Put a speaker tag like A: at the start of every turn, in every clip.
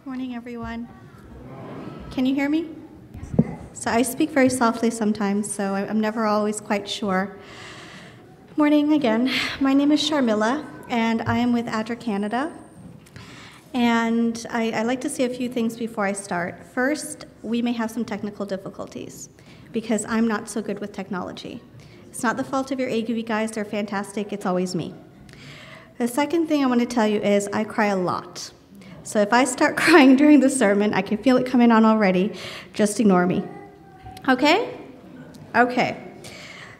A: Morning, everyone. Can you hear me? So I speak very softly sometimes, so I'm never always quite sure. Morning again. My name is Sharmila, and I am with ADRA Canada. And I like to say a few things before I start. First, we may have some technical difficulties because I'm not so good with technology. It's not the fault of your AGV guys, they're fantastic, it's always me. The second thing I want to tell you is I cry a lot. So if I start crying during the sermon, I can feel it coming on already, just ignore me. Okay? Okay.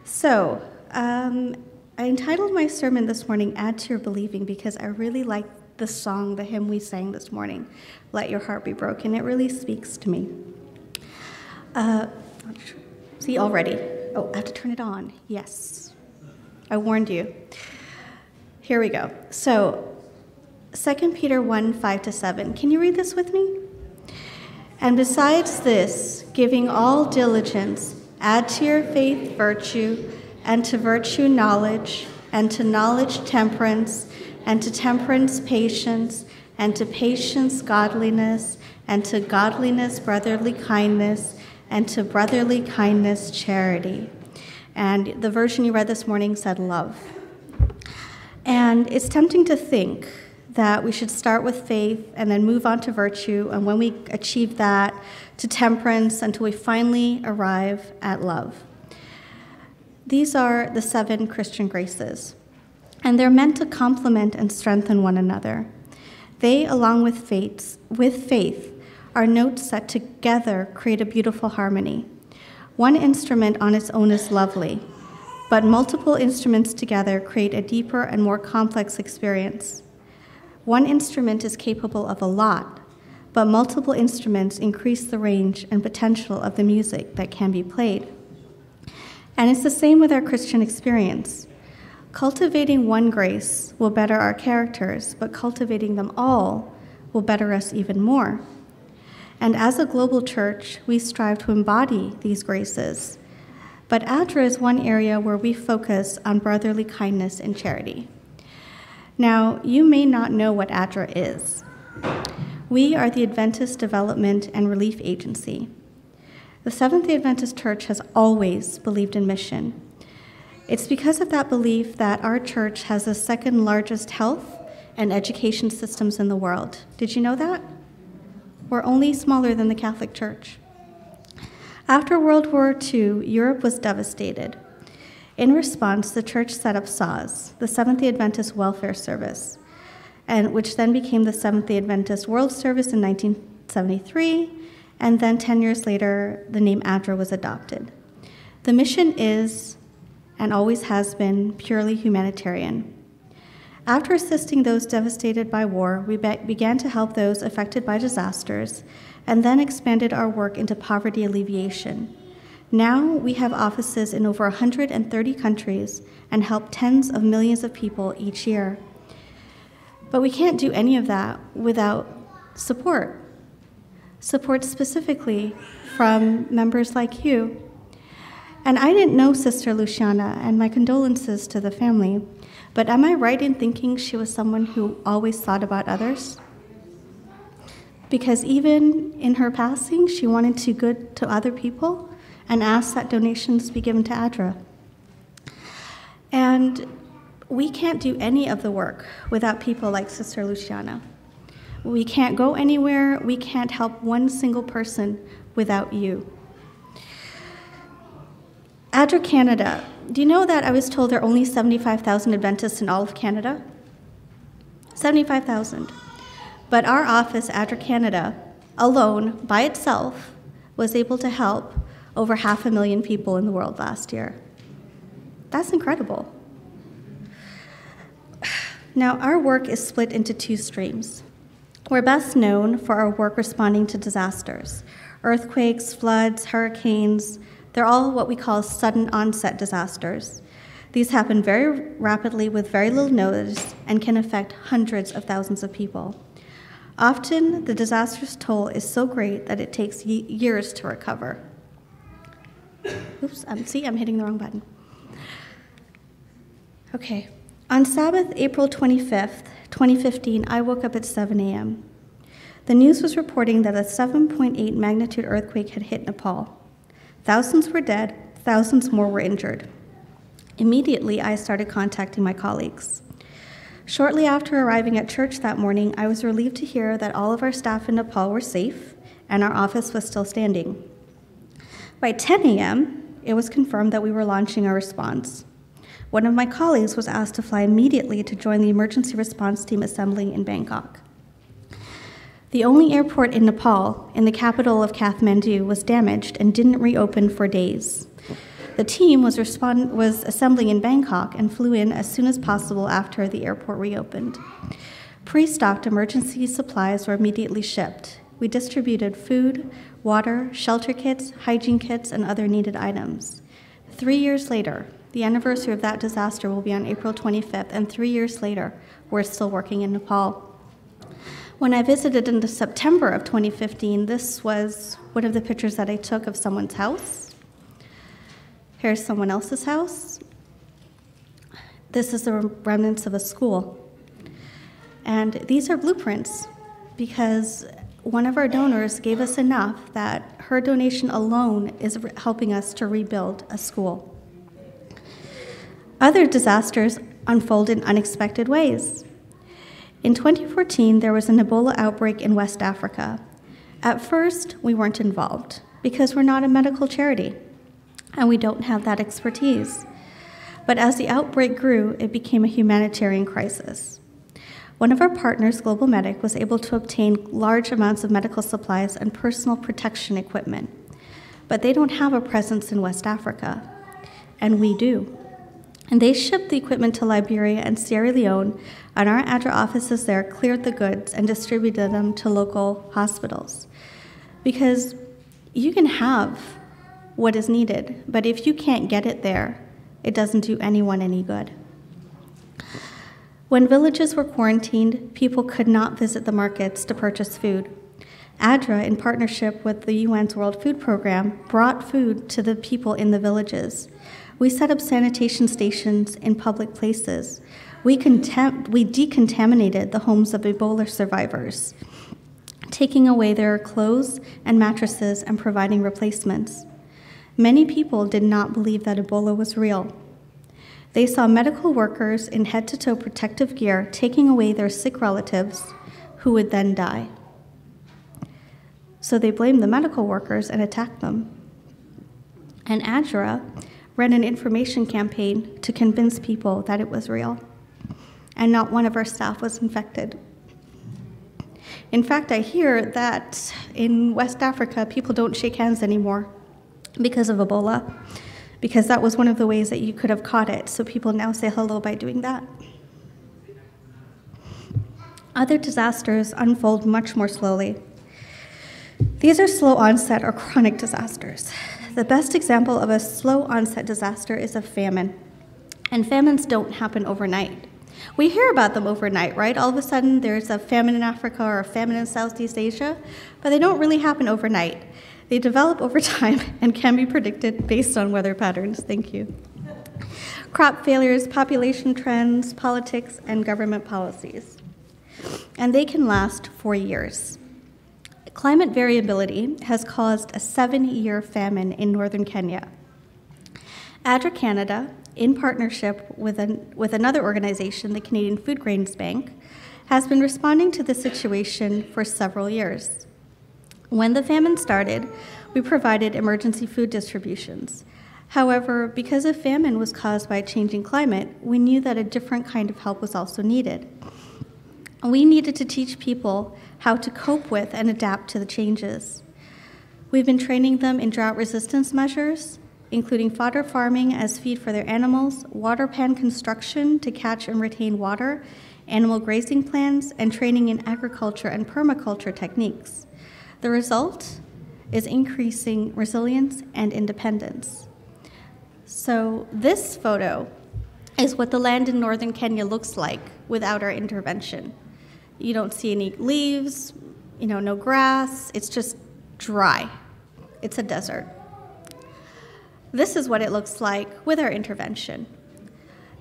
A: So I entitled my sermon this morning, Add to Your Believing, because I really like the song, the hymn we sang this morning, Let Your Heart Be Broken. It really speaks to me. See, already. Oh, I have to turn it on. Yes. I warned you. Here we go. So 2 Peter 1, 5-7. Can you read this with me? And besides this, giving all diligence, add to your faith virtue, and to virtue knowledge, and to knowledge temperance, and to temperance patience, and to patience godliness, and to godliness brotherly kindness, and to brotherly kindness charity. And the version you read this morning said love. And it's tempting to think that we should start with faith and then move on to virtue, and when we achieve that, to temperance, until we finally arrive at love. These are the 7 Christian graces, and they're meant to complement and strengthen one another. They, along with faith, are notes that together create a beautiful harmony. One instrument on its own is lovely, but multiple instruments together create a deeper and more complex experience. One instrument is capable of a lot, but multiple instruments increase the range and potential of the music that can be played. And it's the same with our Christian experience. Cultivating one grace will better our characters, but cultivating them all will better us even more. And as a global church, we strive to embody these graces. But ADRA is one area where we focus on brotherly kindness and charity. Now, you may not know what ADRA is. We are the Adventist Development and Relief Agency. The Seventh-day Adventist Church has always believed in mission. It's because of that belief that our church has the second largest health and education systems in the world. Did you know that? We're only smaller than the Catholic Church. After World War II, Europe was devastated. In response, the church set up SAWS, the Seventh-day Adventist Welfare Service, and which then became the Seventh-day Adventist World Service in 1973, and then 10 years later, the name ADRA was adopted. The mission is, and always has been, purely humanitarian. After assisting those devastated by war, we began to help those affected by disasters, and then expanded our work into poverty alleviation. Now we have offices in over 130 countries and help tens of millions of people each year. But we can't do any of that without support. Support specifically from members like you. And I didn't know Sister Luciana, and my condolences to the family, but am I right in thinking she was someone who always thought about others? Because even in her passing, she wanted to do good to other people and asked that donations be given to ADRA. And we can't do any of the work without people like Sister Luciana. We can't go anywhere, we can't help one single person without you. ADRA Canada, do you know that I was told there are only 75,000 Adventists in all of Canada? 75,000. But our office, ADRA Canada, alone, by itself, was able to help over 500,000 people in the world last year. That's incredible. Now, our work is split into 2 streams. We're best known for our work responding to disasters. Earthquakes, floods, hurricanes, they're all what we call sudden onset disasters. These happen very rapidly with very little notice and can affect hundreds of thousands of people. Often, the disaster's toll is so great that it takes years to recover. Oops, see, I'm hitting the wrong button. Okay. On Sabbath, April 25th, 2015, I woke up at 7 a.m. The news was reporting that a 7.8 magnitude earthquake had hit Nepal. Thousands were dead, thousands more were injured. Immediately, I started contacting my colleagues. Shortly after arriving at church that morning, I was relieved to hear that all of our staff in Nepal were safe and our office was still standing. By 10 a.m., it was confirmed that we were launching our response. One of my colleagues was asked to fly immediately to join the emergency response team assembling in Bangkok. The only airport in Nepal, in the capital of Kathmandu, was damaged and didn't reopen for days. The team was assembling in Bangkok and flew in as soon as possible after the airport reopened. Pre-stocked emergency supplies were immediately shipped. We distributed food, water, shelter kits, hygiene kits, and other needed items. 3 years later, the anniversary of that disaster will be on April 25th, and 3 years later, we're still working in Nepal. When I visited in September of 2015, this was one of the pictures that I took of someone's house. Here's someone else's house. This is the remnants of a school. And these are blueprints because one of our donors gave us enough that her donation alone is helping us to rebuild a school. Other disasters unfold in unexpected ways. In 2014, there was an Ebola outbreak in West Africa. At first, we weren't involved because we're not a medical charity and we don't have that expertise. But as the outbreak grew, it became a humanitarian crisis. One of our partners, Global Medic, was able to obtain large amounts of medical supplies and personal protection equipment. But they don't have a presence in West Africa, and we do. And they shipped the equipment to Liberia and Sierra Leone, and our ADRA offices there cleared the goods and distributed them to local hospitals. Because you can have what is needed, but if you can't get it there, it doesn't do anyone any good. When villages were quarantined, people could not visit the markets to purchase food. ADRA, in partnership with the UN's World Food Program, brought food to the people in the villages. We set up sanitation stations in public places. We decontaminated the homes of Ebola survivors, taking away their clothes and mattresses and providing replacements. Many people did not believe that Ebola was real. They saw medical workers in head-to-toe protective gear taking away their sick relatives who would then die. So they blamed the medical workers and attacked them. And ADRA ran an information campaign to convince people that it was real, and not one of our staff was infected. In fact, I hear that in West Africa, people don't shake hands anymore because of Ebola, because that was one of the ways that you could have caught it, so people now say hello by doing that. Other disasters unfold much more slowly. These are slow onset or chronic disasters. The best example of a slow onset disaster is a famine, and famines don't happen overnight. We hear about them overnight, right? All of a sudden there's a famine in Africa or a famine in Southeast Asia, but they don't really happen overnight. They develop over time and can be predicted based on weather patterns. Thank you. Crop failures, population trends, politics, and government policies. And they can last for years. Climate variability has caused a 7-year famine in northern Kenya. ADRA Canada, in partnership with another organization, the Canadian Food Grains Bank, has been responding to the situation for several years. When the famine started, we provided emergency food distributions. However, because the famine was caused by a changing climate, we knew that a different kind of help was also needed. We needed to teach people how to cope with and adapt to the changes. We've been training them in drought resistance measures, including fodder farming as feed for their animals, water pan construction to catch and retain water, animal grazing plans, and training in agriculture and permaculture techniques. The result is increasing resilience and independence. So this photo is what the land in northern Kenya looks like without our intervention. You don't see any leaves, no grass, it's just dry. It's a desert. This is what it looks like with our intervention.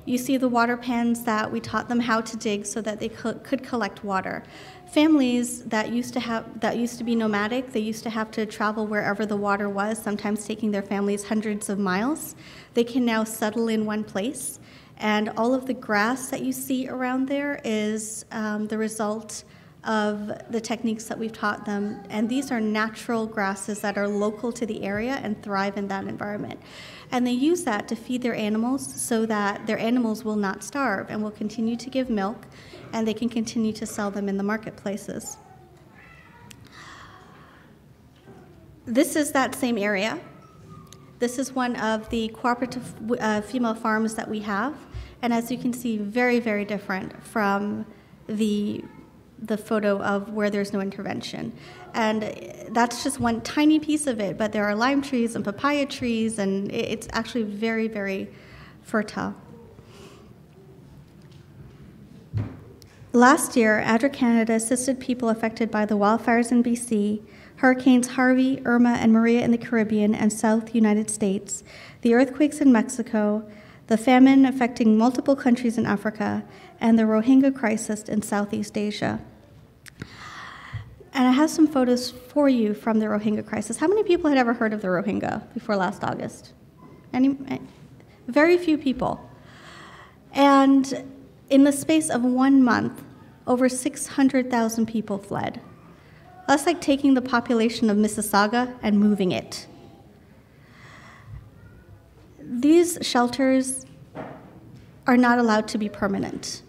A: You see the water pans that we taught them how to dig so that they could collect water. Families that used to be nomadic, they used to have to travel wherever the water was, sometimes taking their families hundreds of miles. They can now settle in one place. And all of the grass that you see around there is the result of the techniques that we've taught them. And these are natural grasses that are local to the area and thrive in that environment. And they use that to feed their animals so that their animals will not starve and will continue to give milk, and they can continue to sell them in the marketplaces. This is that same area. This is one of the cooperative female farms that we have. And as you can see, very, very different from the photo of where there's no intervention. And that's just one tiny piece of it, but there are lime trees and papaya trees, and it's actually very, very fertile. Last year, ADRA Canada assisted people affected by the wildfires in BC, Hurricanes Harvey, Irma, and Maria in the Caribbean and South United States, the earthquakes in Mexico, the famine affecting multiple countries in Africa, and the Rohingya crisis in Southeast Asia. And I have some photos for you from the Rohingya crisis. How many people had ever heard of the Rohingya before last August? Very few people. And in the space of 1 month, over 600,000 people fled. That's like taking the population of Mississauga and moving it. These shelters are not allowed to be permanent.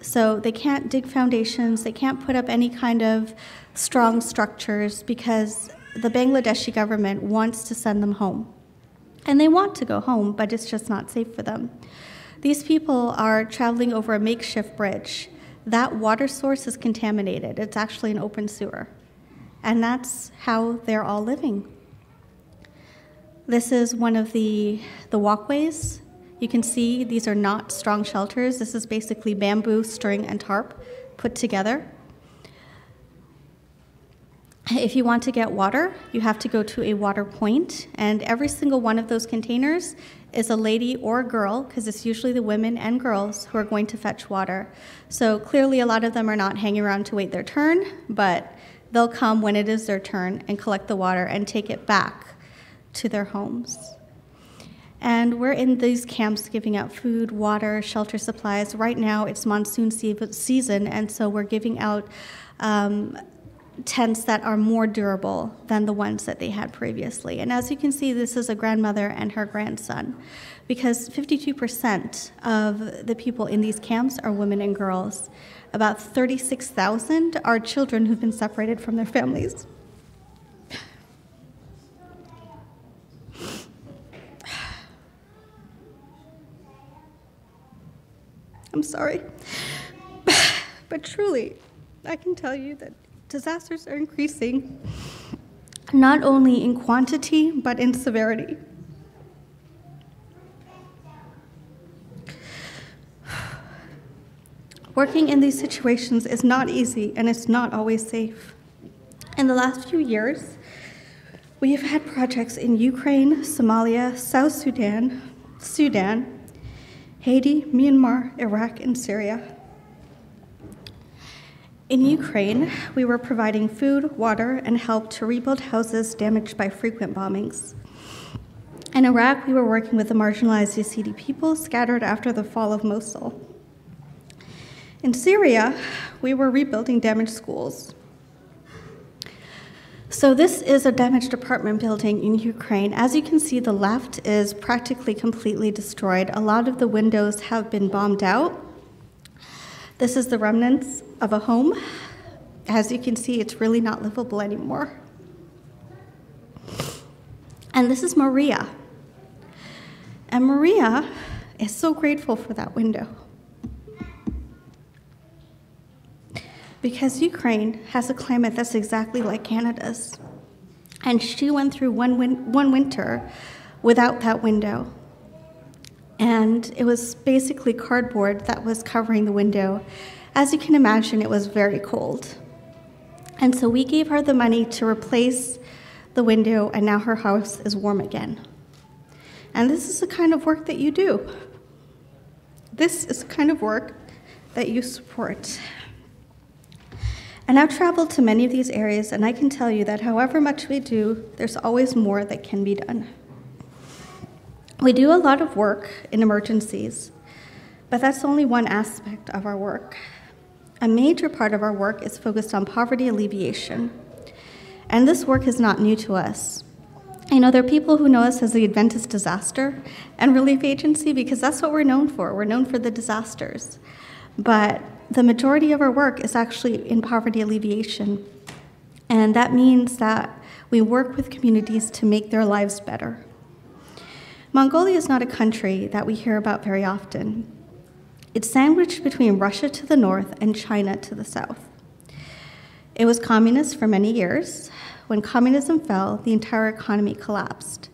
A: So they can't dig foundations, they can't put up any kind of strong structures because the Bangladeshi government wants to send them home. And they want to go home, but it's just not safe for them. These people are traveling over a makeshift bridge. That water source is contaminated. It's actually an open sewer. And that's how they're all living. This is one of the walkways. You can see these are not strong shelters. This is basically bamboo, string, and tarp put together. If you want to get water, you have to go to a water point, and every single one of those containers is a lady or a girl, because it's usually the women and girls who are going to fetch water. So clearly a lot of them are not hanging around to wait their turn, but they'll come when it is their turn and collect the water and take it back to their homes. And we're in these camps giving out food, water, shelter supplies. Right now it's monsoon season, and so we're giving out tents that are more durable than the ones that they had previously. And as you can see, this is a grandmother and her grandson, because 52% of the people in these camps are women and girls. About 36,000 are children who've been separated from their families. I'm sorry, but truly, I can tell you that disasters are increasing, not only in quantity, but in severity. Working in these situations is not easy, and it's not always safe. In the last few years, we have had projects in Ukraine, Somalia, South Sudan, Haiti, Myanmar, Iraq, and Syria. In Ukraine, we were providing food, water, and help to rebuild houses damaged by frequent bombings. In Iraq, we were working with the marginalized Yazidi people scattered after the fall of Mosul. In Syria, we were rebuilding damaged schools. So this is a damaged apartment building in Ukraine. As you can see, the left is practically completely destroyed. A lot of the windows have been bombed out. This is the remnants of a home. As you can see, it's really not livable anymore. And this is Maria. And Maria is so grateful for that window, because Ukraine has a climate that's exactly like Canada's. And she went through one winter without that window. And it was basically cardboard that was covering the window. As you can imagine, it was very cold. And so we gave her the money to replace the window, and now her house is warm again. And this is the kind of work that you do. this is the kind of work that you support. And I've traveled to many of these areas, and I can tell you that however much we do, there's always more that can be done. We do a lot of work in emergencies, but that's only one aspect of our work. A major part of our work is focused on poverty alleviation, and this work is not new to us. You know, there are people who know us as the Adventist Disaster and Relief Agency because that's what we're known for. We're known for the disasters. But the majority of our work is actually in poverty alleviation, and that means that we work with communities to make their lives better. Mongolia is not a country that we hear about very often. It's sandwiched between Russia to the north and China to the south. It was communist for many years. When communism fell, the entire economy collapsed.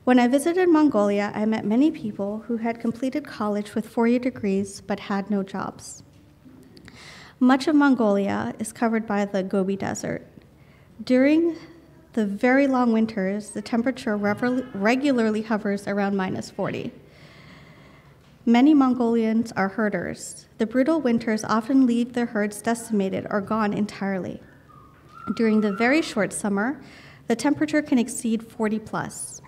A: When I visited Mongolia, I met many people who had completed college with 4-year degrees but had no jobs. Much of Mongolia is covered by the Gobi Desert. During the very long winters, the temperature regularly hovers around -40. Many Mongolians are herders. The brutal winters often leave their herds decimated or gone entirely. During the very short summer, the temperature can exceed 40+.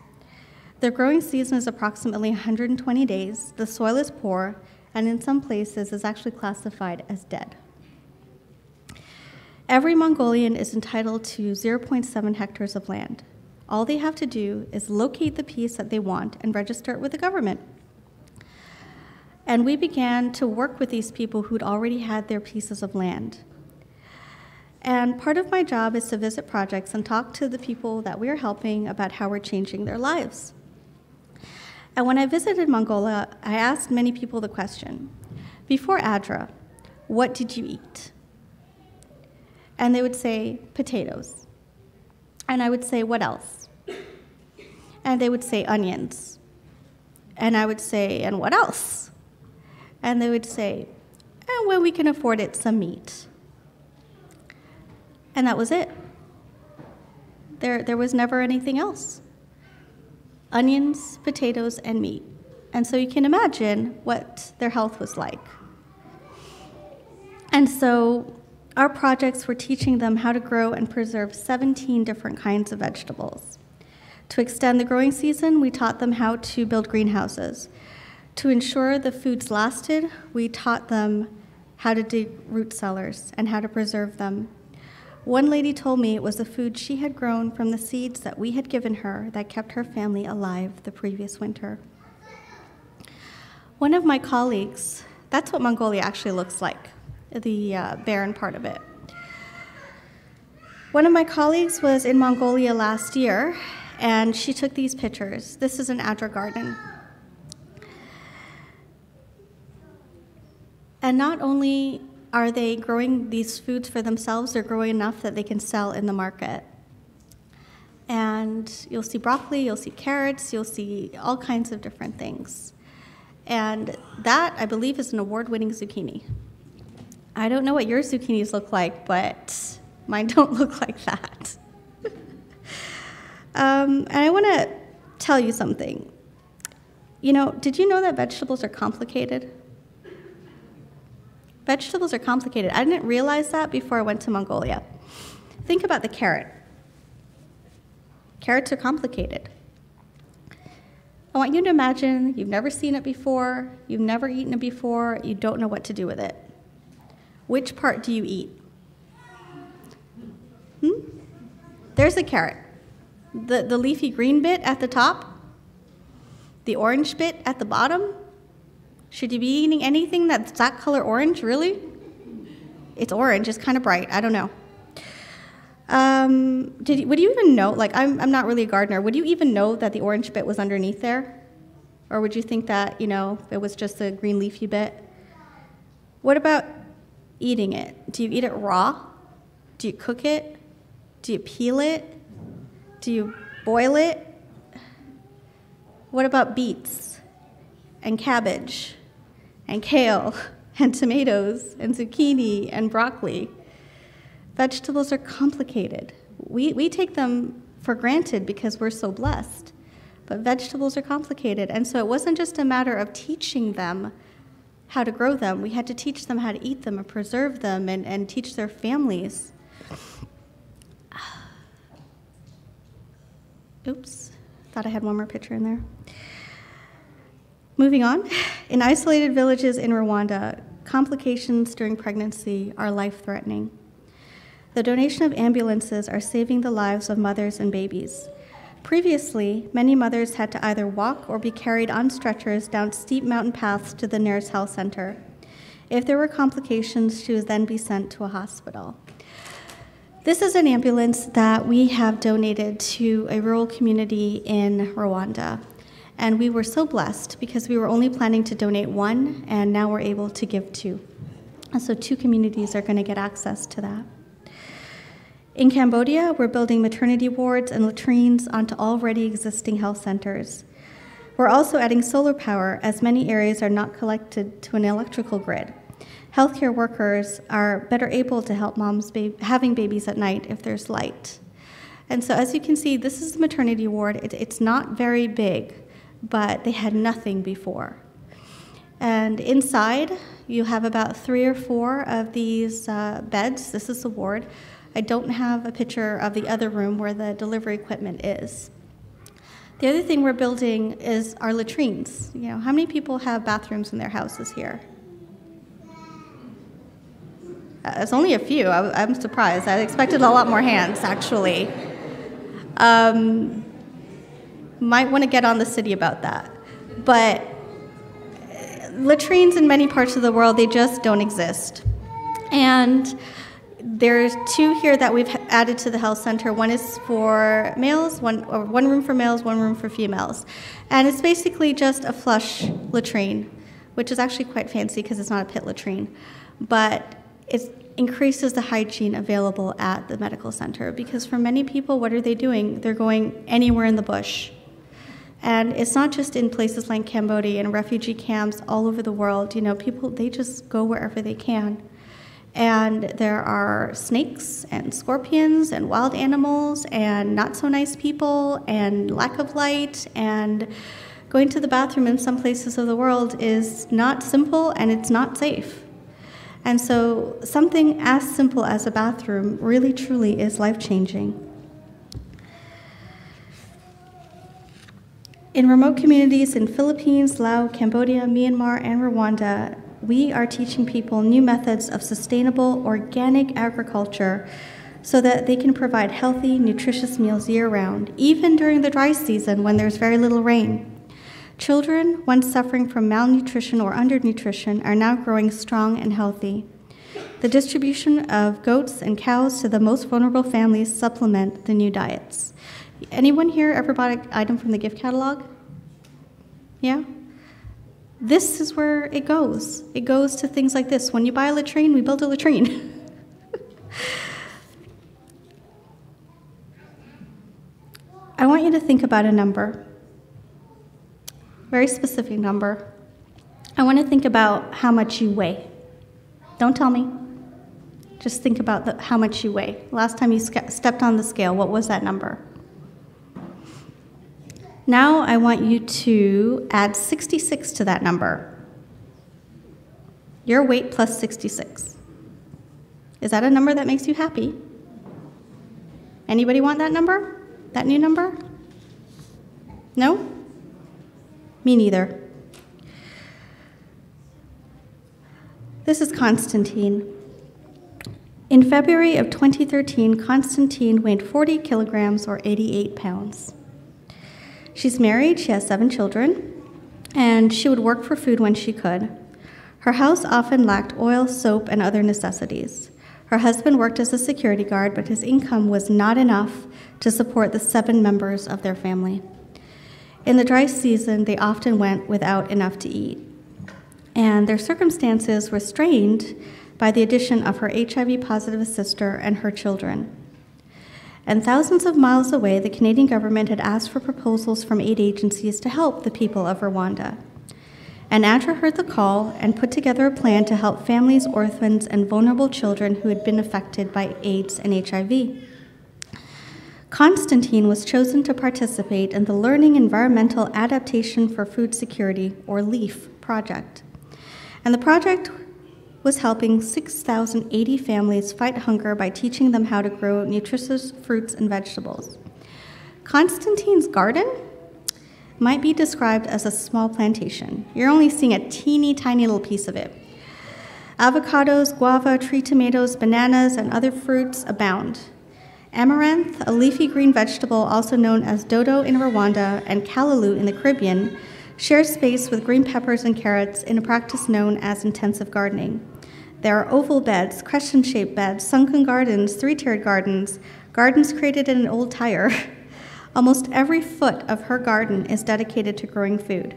A: The growing season is approximately 120 days, the soil is poor, and in some places is actually classified as dead. Every Mongolian is entitled to 0.7 hectares of land. All they have to do is locate the piece that they want and register it with the government. And we began to work with these people who'd already had their pieces of land. And part of my job is to visit projects and talk to the people that we're helping about how we're changing their lives. And when I visited Mongolia, I asked many people the question, before ADRA, what did you eat? And they would say, potatoes. And I would say, what else? And they would say, onions. And I would say, and what else? And they would say, when we can afford it, some meat. And that was it. There was never anything else. Onions, potatoes, and meat. And so you can imagine what their health was like. And so our projects were teaching them how to grow and preserve 17 different kinds of vegetables. To extend the growing season, we taught them how to build greenhouses. To ensure the foods lasted, we taught them how to dig root cellars and how to preserve them. One lady told me it was the food she had grown from the seeds that we had given her that kept her family alive the previous winter. One of my colleagues, that's what Mongolia actually looks like, the barren part of it. One of my colleagues was in Mongolia last year, and she took these pictures. This is an ADRA garden. And not only are they growing these foods for themselves, they're growing enough that they can sell in the market. And you'll see broccoli, you'll see carrots, you'll see all kinds of different things. And that, I believe, is an award-winning zucchini. I don't know what your zucchinis look like, but mine don't look like that. And I want to tell you something. You know, did you know that vegetables are complicated? Vegetables are complicated. I didn't realize that before I went to Mongolia. Think about the carrot. Carrots are complicated. I want you to imagine you've never seen it before, you've never eaten it before, you don't know what to do with it. Which part do you eat? There's the carrot. The leafy green bit at the top, the orange bit at the bottom. Should you be eating anything that's that color orange, really? It's orange, it's kind of bright, I don't know. Would you even know, like I'm not really a gardener, would you even know that the orange bit was underneath there? Or would you think that, you know, it was just a green leafy bit? What about eating it? Do you eat it raw? Do you cook it? Do you peel it? Do you boil it? What about beets and cabbage and kale and tomatoes and zucchini and broccoli? Vegetables are complicated. We take them for granted because we're so blessed, but vegetables are complicated. And so it wasn't just a matter of teaching them how to grow them. We had to teach them how to eat them and preserve them and teach their families. Oops, thought I had one more picture in there. Moving on, in isolated villages in Rwanda, complications during pregnancy are life-threatening. The donation of ambulances are saving the lives of mothers and babies. Previously, many mothers had to either walk or be carried on stretchers down steep mountain paths to the nearest health center. If there were complications, she would then be sent to a hospital. This is an ambulance that we have donated to a rural community in Rwanda. And we were so blessed because we were only planning to donate one, and now we're able to give two. And so 2 communities are going to get access to that. In Cambodia, we're building maternity wards and latrines onto already existing health centers. We're also adding solar power, as many areas are not connected to an electrical grid. Healthcare workers are better able to help moms having babies at night if there's light. And so as you can see, this is the maternity ward. It's not very big, but they had nothing before. And inside, you have about 3 or 4 of these beds. This is the ward. I don't have a picture of the other room where the delivery equipment is. The other thing we're building is our latrines. You know, how many people have bathrooms in their houses here? It's only a few. I'm surprised. I expected a lot more hands, actually. Might want to get on the city about that. But latrines in many parts of the world, they just don't exist. And there's 2 here that we've added to the health center. One is for males, one room for males, 1 room for females. And it's basically just a flush latrine, which is actually quite fancy because it's not a pit latrine. But it increases the hygiene available at the medical center, because for many people, what are they doing? They're going anywhere in the bush. And it's not just in places like Cambodia and refugee camps all over the world. You know, people, they just go wherever they can. And there are snakes and scorpions and wild animals and not so nice people and lack of light, and going to the bathroom in some places of the world is not simple and it's not safe. And so something as simple as a bathroom really truly is life-changing. In remote communities in Philippines, Laos, Cambodia, Myanmar, and Rwanda, we are teaching people new methods of sustainable organic agriculture so that they can provide healthy, nutritious meals year-round, even during the dry season when there's very little rain. Children, once suffering from malnutrition or undernutrition, are now growing strong and healthy. The distribution of goats and cows to the most vulnerable families supplement the new diets. Anyone here ever bought an item from the gift catalog? Yeah? This is where it goes. It goes to things like this. When you buy a latrine, we build a latrine. I want you to think about a number, very specific number. I want to think about how much you weigh. Don't tell me. Just think about how much you weigh. Last time you stepped on the scale, what was that number? Now I want you to add 66 to that number. Your weight plus 66. Is that a number that makes you happy? Anybody want that number? That new number? No? Me neither. This is Constantine. In February of 2013, Constantine weighed 40 kilograms or 88 pounds. She's married, she has 7 children, and she would work for food when she could. Her house often lacked oil, soap, and other necessities. Her husband worked as a security guard, but his income was not enough to support the 7 members of their family. In the dry season, they often went without enough to eat. And their circumstances were strained by the addition of her HIV-positive sister and her children. And thousands of miles away, the Canadian government had asked for proposals from aid agencies to help the people of Rwanda. And Andrew heard the call and put together a plan to help families, orphans, and vulnerable children who had been affected by AIDS and HIV. Constantine was chosen to participate in the Learning Environmental Adaptation for Food Security, or LEAF, project. And the project was helping 6,080 families fight hunger by teaching them how to grow nutritious fruits and vegetables. Constantine's garden might be described as a small plantation. You're only seeing a teeny tiny little piece of it. Avocados, guava, tree tomatoes, bananas, and other fruits abound. Amaranth, a leafy green vegetable also known as dodo in Rwanda and callaloo in the Caribbean, shares space with green peppers and carrots in a practice known as intensive gardening. There are oval beds, crescent-shaped beds, sunken gardens, three-tiered gardens, gardens created in an old tire. Almost every foot of her garden is dedicated to growing food.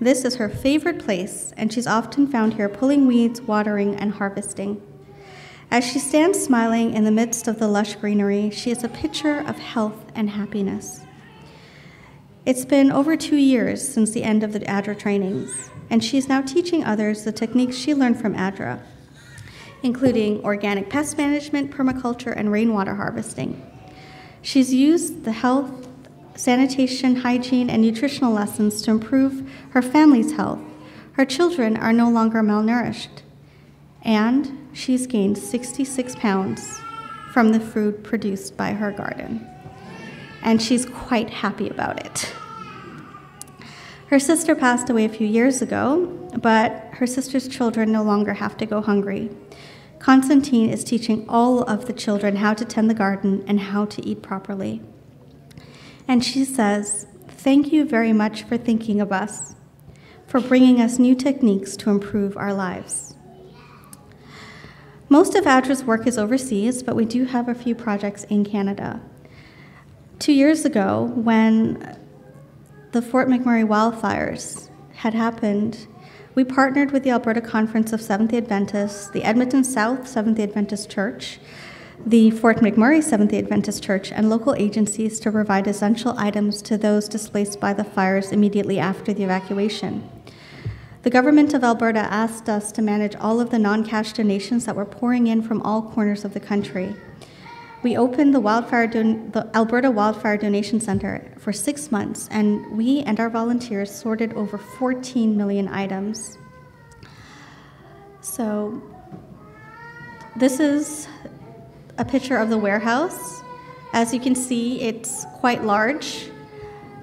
A: This is her favorite place, and she's often found here pulling weeds, watering, and harvesting. As she stands smiling in the midst of the lush greenery, she is a picture of health and happiness. It's been over 2 years since the end of the ADRA trainings, and she's now teaching others the techniques she learned from ADRA, including organic pest management, permaculture, and rainwater harvesting. She's used the health, sanitation, hygiene, and nutritional lessons to improve her family's health. Her children are no longer malnourished, and she's gained 66 pounds from the food produced by her garden. And she's quite happy about it. Her sister passed away a few years ago, but her sister's children no longer have to go hungry. Constantine is teaching all of the children how to tend the garden and how to eat properly. And she says, "Thank you very much for thinking of us, for bringing us new techniques to improve our lives." Most of ADRA's work is overseas, but we do have a few projects in Canada. 2 years ago, when the Fort McMurray wildfires had happened, we partnered with the Alberta Conference of Seventh-day Adventists, the Edmonton South Seventh-day Adventist Church, the Fort McMurray Seventh-day Adventist Church, and local agencies to provide essential items to those displaced by the fires immediately after the evacuation. The government of Alberta asked us to manage all of the non-cash donations that were pouring in from all corners of the country. We opened the Alberta Wildfire Donation Center for 6 months, and we and our volunteers sorted over 14 million items. So this is a picture of the warehouse. As you can see, it's quite large.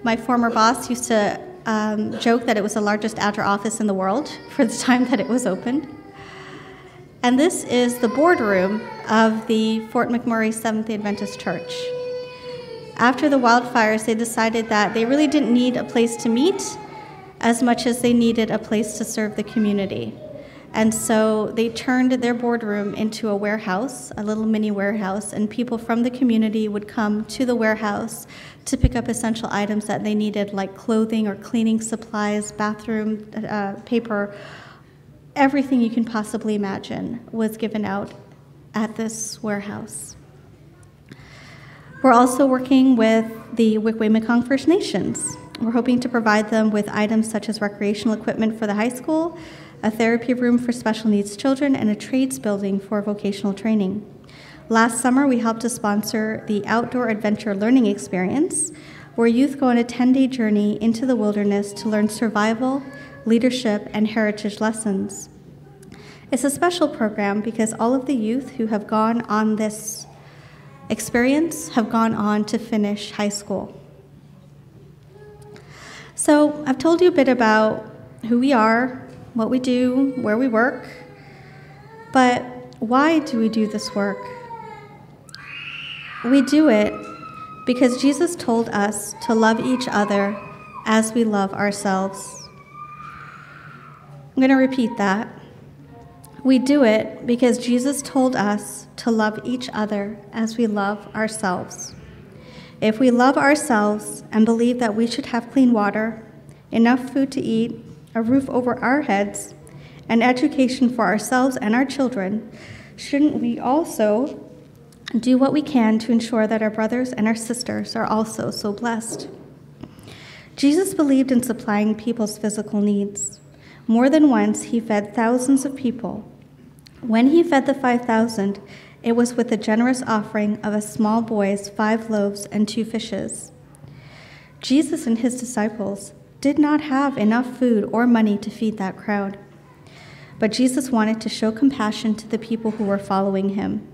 A: My former boss used to joke that it was the largest ADRA office in the world for the time that it was opened. And this is the boardroom of the Fort McMurray Seventh-day Adventist Church. After the wildfires, they decided that they really didn't need a place to meet as much as they needed a place to serve the community. And so they turned their boardroom into a warehouse, a little mini warehouse, and people from the community would come to the warehouse to pick up essential items that they needed, like clothing or cleaning supplies, bathroom paper. Everything you can possibly imagine was given out at this warehouse. We're also working with the Wikwemekong First Nations. We're hoping to provide them with items such as recreational equipment for the high school, a therapy room for special needs children, and a trades building for vocational training. Last summer, we helped to sponsor the Outdoor Adventure Learning Experience, where youth go on a 10-day journey into the wilderness to learn survival, leadership, and heritage lessons. It's a special program because all of the youth who have gone on this experience have gone on to finish high school. So I've told you a bit about who we are, what we do, where we work, but why do we do this work? We do it because Jesus told us to love each other as we love ourselves. I'm going to repeat that. We do it because Jesus told us to love each other as we love ourselves. If we love ourselves and believe that we should have clean water, enough food to eat, a roof over our heads, and education for ourselves and our children, shouldn't we also do what we can to ensure that our brothers and our sisters are also so blessed? Jesus believed in supplying people's physical needs. More than once, he fed thousands of people. When he fed the 5,000, it was with the generous offering of a small boy's 5 loaves and 2 fishes. Jesus and his disciples did not have enough food or money to feed that crowd. But Jesus wanted to show compassion to the people who were following him.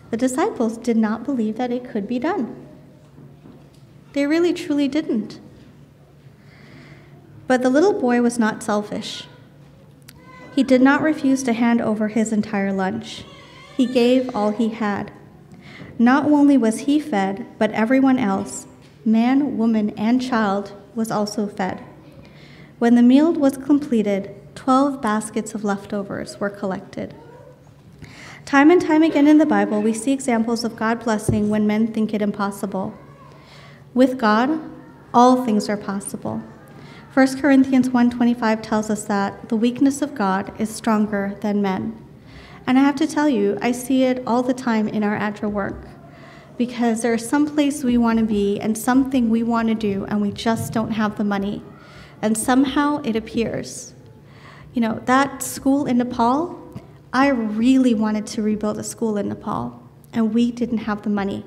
A: The disciples did not believe that it could be done. They really, truly didn't. But the little boy was not selfish. He did not refuse to hand over his entire lunch. He gave all he had. Not only was he fed, but everyone else, man, woman, and child, was also fed. When the meal was completed, 12 baskets of leftovers were collected. Time and time again in the Bible, we see examples of God blessing when men think it impossible. With God, all things are possible. 1 Corinthians 1:25 tells us that the weakness of God is stronger than men. And I have to tell you, I see it all the time in our Adra work, because there's some place we want to be and something we want to do, and we just don't have the money. And somehow it appears. You know, that school in Nepal, I really wanted to rebuild a school in Nepal, and we didn't have the money.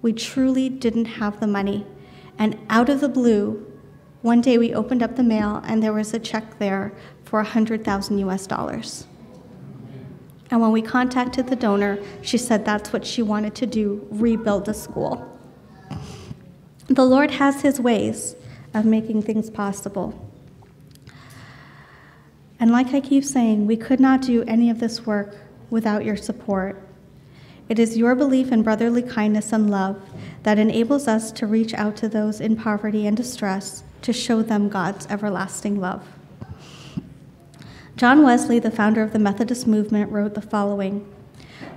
A: We truly didn't have the money. And out of the blue, one day we opened up the mail, and there was a check there for $100,000. And when we contacted the donor, she said that's what she wanted to do, rebuild the school. The Lord has his ways of making things possible. And like I keep saying, we could not do any of this work without your support. It is your belief in brotherly kindness and love that enables us to reach out to those in poverty and distress to show them God's everlasting love. John Wesley, the founder of the Methodist movement, wrote the following: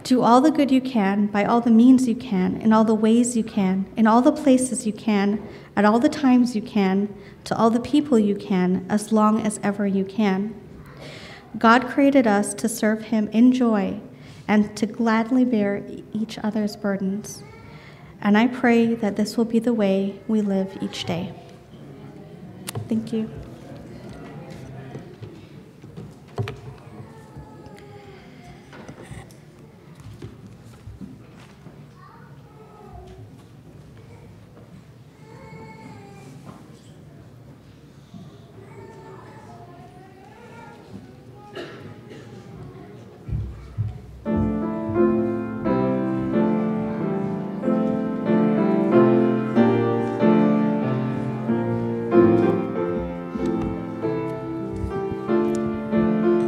A: "Do all the good you can, by all the means you can, in all the ways you can, in all the places you can, at all the times you can, to all the people you can, as long as ever you can. God created us to serve him in joy and to gladly bear each other's burdens. And I pray that this will be the way we live each day." Thank you.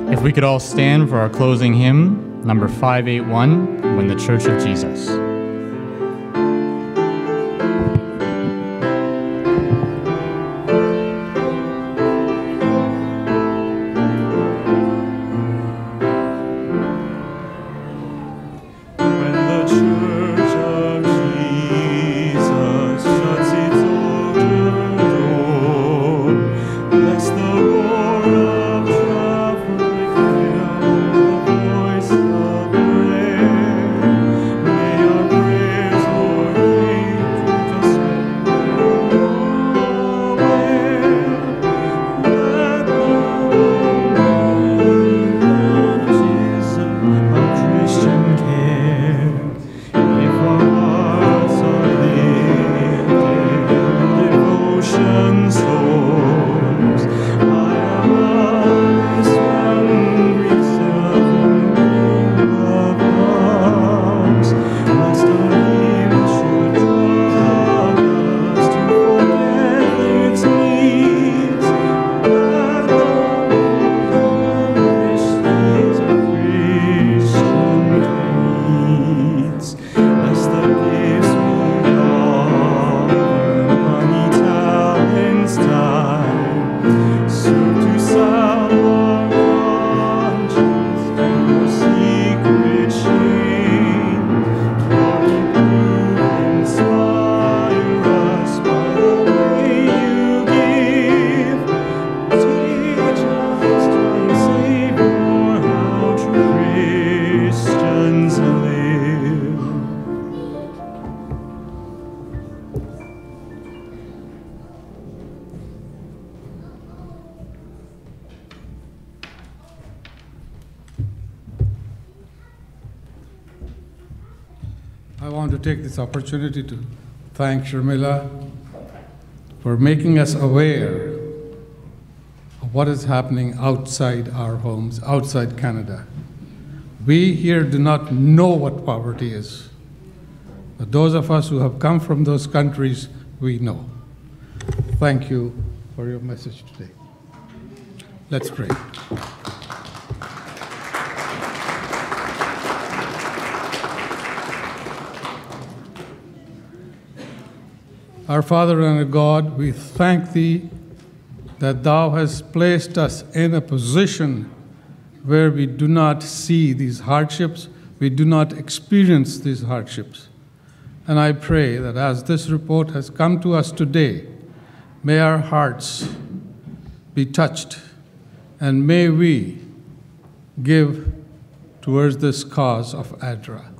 B: If we could all stand for our closing hymn, number 581, When the Church of Jesus.
C: I want to take this opportunity to thank Sharmila for making us aware of what is happening outside our homes, outside Canada. We here do not know what poverty is. But those of us who have come from those countries, we know. Thank you for your message today. Let's pray. Our Father and our God, we thank Thee that Thou hast placed us in a position where we do not see these hardships, we do not experience these hardships. And I pray that as this report has come to us today, may our hearts be touched, and may we give towards this cause of ADRA.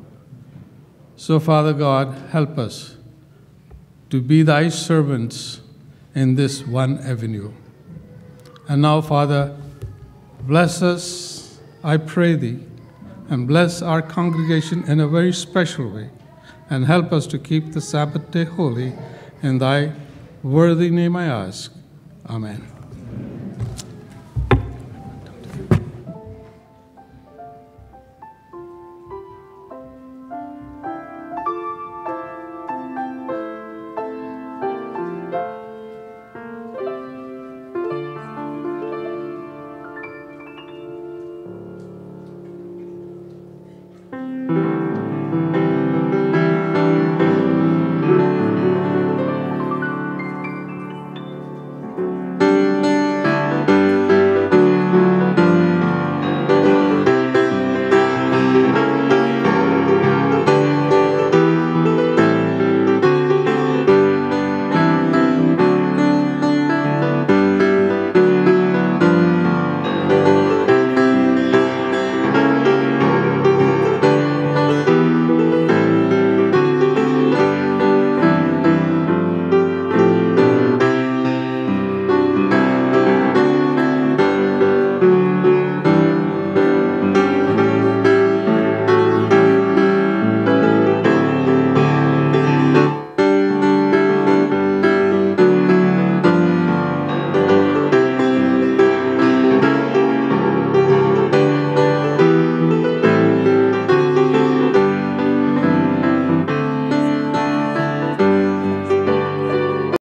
C: So, Father God, help us to be Thy servants in this one avenue. And now, Father, bless us, I pray Thee, and bless our congregation in a very special way, and help us to keep the Sabbath day holy. In Thy worthy name I ask. Amen.